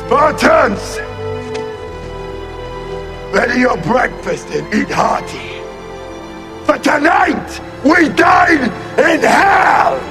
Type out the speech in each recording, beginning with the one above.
Spartans! Ready your breakfast and eat hearty. For tonight, we dine in hell!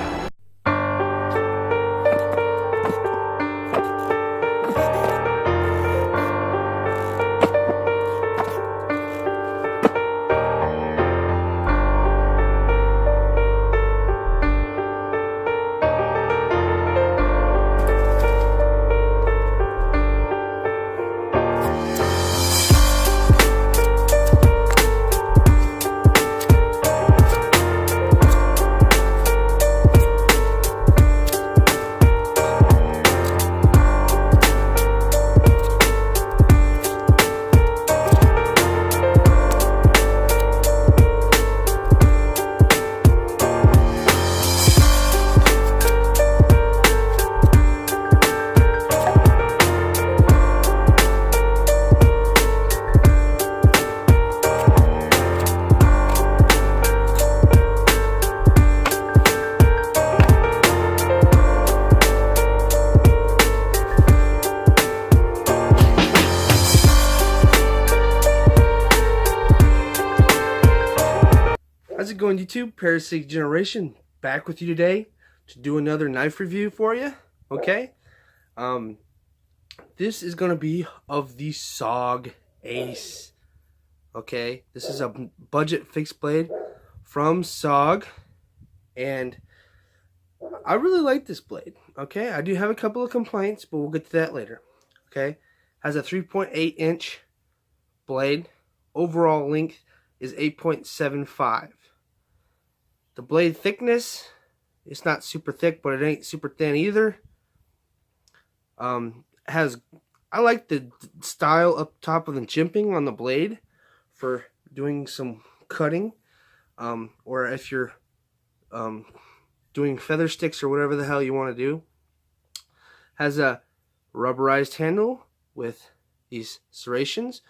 How's it going, YouTube? Parasitic Generation back with you today to do another knife review for you. Okay, this is gonna be of the SOG Ace. Okay, this is a budget fixed blade from SOG, and I really like this blade. Okay, I do have a couple of complaints, but we'll get to that later. Okay, has a 3.8 inch blade. Overall length is 8.75. The blade thickness, it's not super thick, but it ain't super thin either. I like the style up top of the jimping on the blade for doing some cutting, or if you're doing feather sticks or whatever the hell you want to do. Has a rubberized handle with these serrations.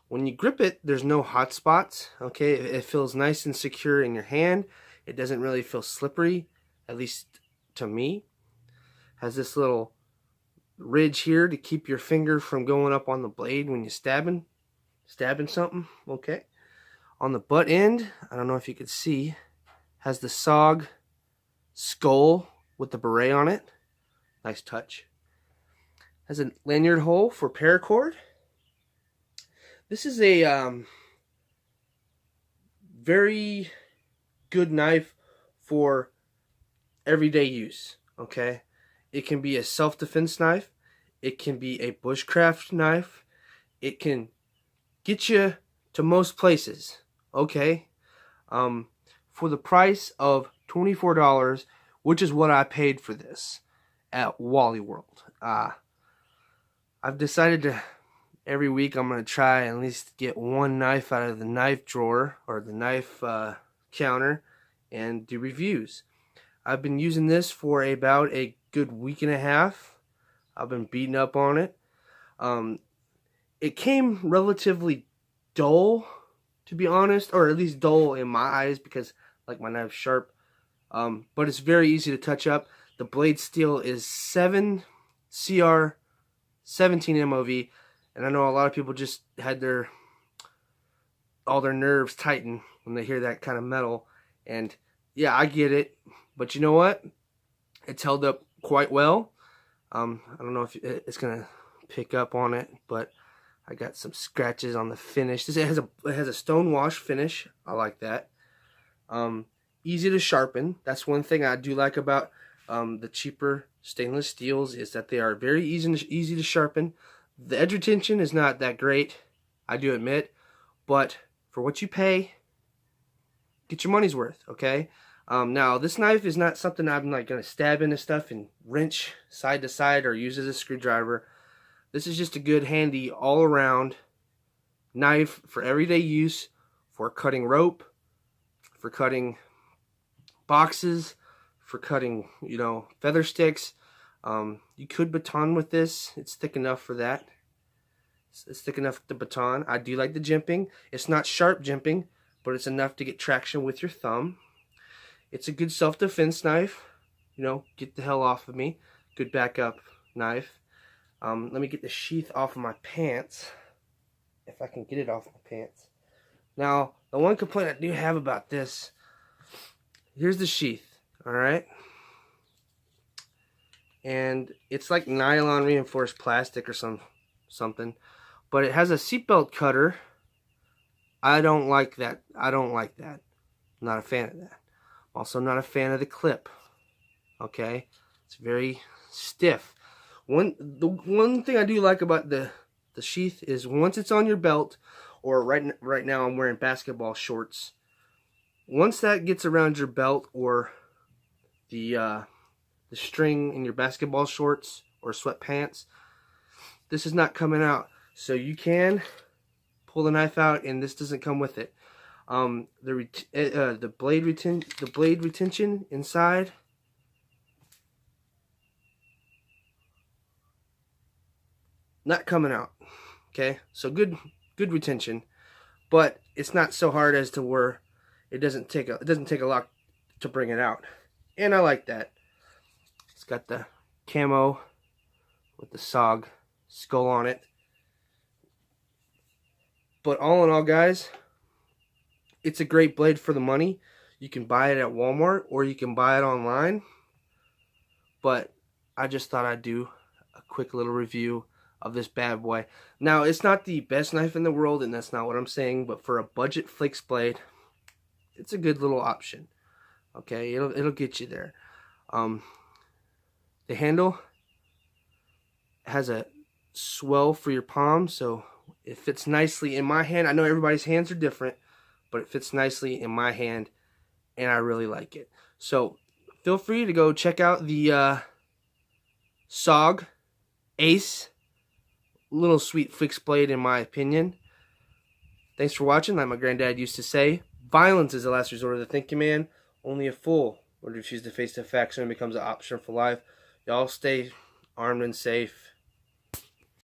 When you grip it, there's no hot spots. Okay, it feels nice and secure in your hand. It doesn't really feel slippery, at least to me. Has this little ridge here to keep your finger from going up on the blade when you're stabbing something. Okay, on the butt end, I don't know if you could see, has the SOG skull with the beret on it. Nice touch. Has a lanyard hole for paracord. This is a very good knife for everyday use. Okay, it can be a self-defense knife, it can be a bushcraft knife, it can get you to most places. Okay, for the price of $24, which is what I paid for this at Wally World. I've decided to, every week I'm going to try at least get one knife out of the knife drawer or the knife counter and do reviews. I've been using this for about a good week and a half. I've been beating up on it. It came relatively dull, to be honest, or at least dull in my eyes because like my knife's sharp. But it's very easy to touch up. The blade steel is 7 CR 17 MOV. And I know a lot of people just had all their nerves tighten when they hear that kind of metal. And yeah, I get it. But you know what? It's held up quite well. I don't know if it's going to pick up on it, but I got some scratches on the finish. It has a stone wash finish. I like that. Easy to sharpen. That's one thing I do like about the cheaper stainless steels, is that they are very easy to sharpen. The edge retention is not that great, I do admit, but for what you pay, get your money's worth, okay? Now, this knife is not something I'm like going to stab into stuff and wrench side to side or use as a screwdriver. This is just a good, handy, all-around knife for everyday use, for cutting rope, for cutting boxes, for cutting, feather sticks. You could baton with this. It's thick enough for that. It's thick enough to baton. I do like the jimping. It's not sharp jimping, but it's enough to get traction with your thumb. It's a good self-defense knife. Get the hell off of me. Good backup knife. Let me get the sheath off of my pants, if I can get it off my pants. Now, the one complaint I do have about this, here's the sheath, alright? And it's like nylon reinforced plastic or something. But it has a seatbelt cutter. I don't like that. I'm not a fan of that. I'm also not a fan of the clip. Okay? It's very stiff. The one thing I do like about the sheath is once it's on your belt, or right now I'm wearing basketball shorts. Once that gets around your belt or the string in your basketball shorts or sweatpants, this is not coming out. So you can pull the knife out, and this doesn't come with it. The blade retention inside, not coming out. Okay, so good retention, but it's not so hard as to where it doesn't take a lot to bring it out, and I like that. It's got the camo with the SOG skull on it. But all in all, guys, it's a great blade for the money. You can buy it at Walmart or you can buy it online. But I just thought I'd do a quick little review of this bad boy. Now, it's not the best knife in the world, and that's not what I'm saying, but for a budget flex blade, it's a good little option. Okay, it'll get you there. The handle has a swell for your palm, so it fits nicely in my hand. I know everybody's hands are different, but it fits nicely in my hand, and I really like it. So feel free to go check out the SOG Ace. Little sweet fixed blade, in my opinion. Thanks for watching. Like my granddad used to say, violence is the last resort of the thinking man. Only a fool would refuse to face the facts when it becomes an option for life. Y'all stay armed and safe.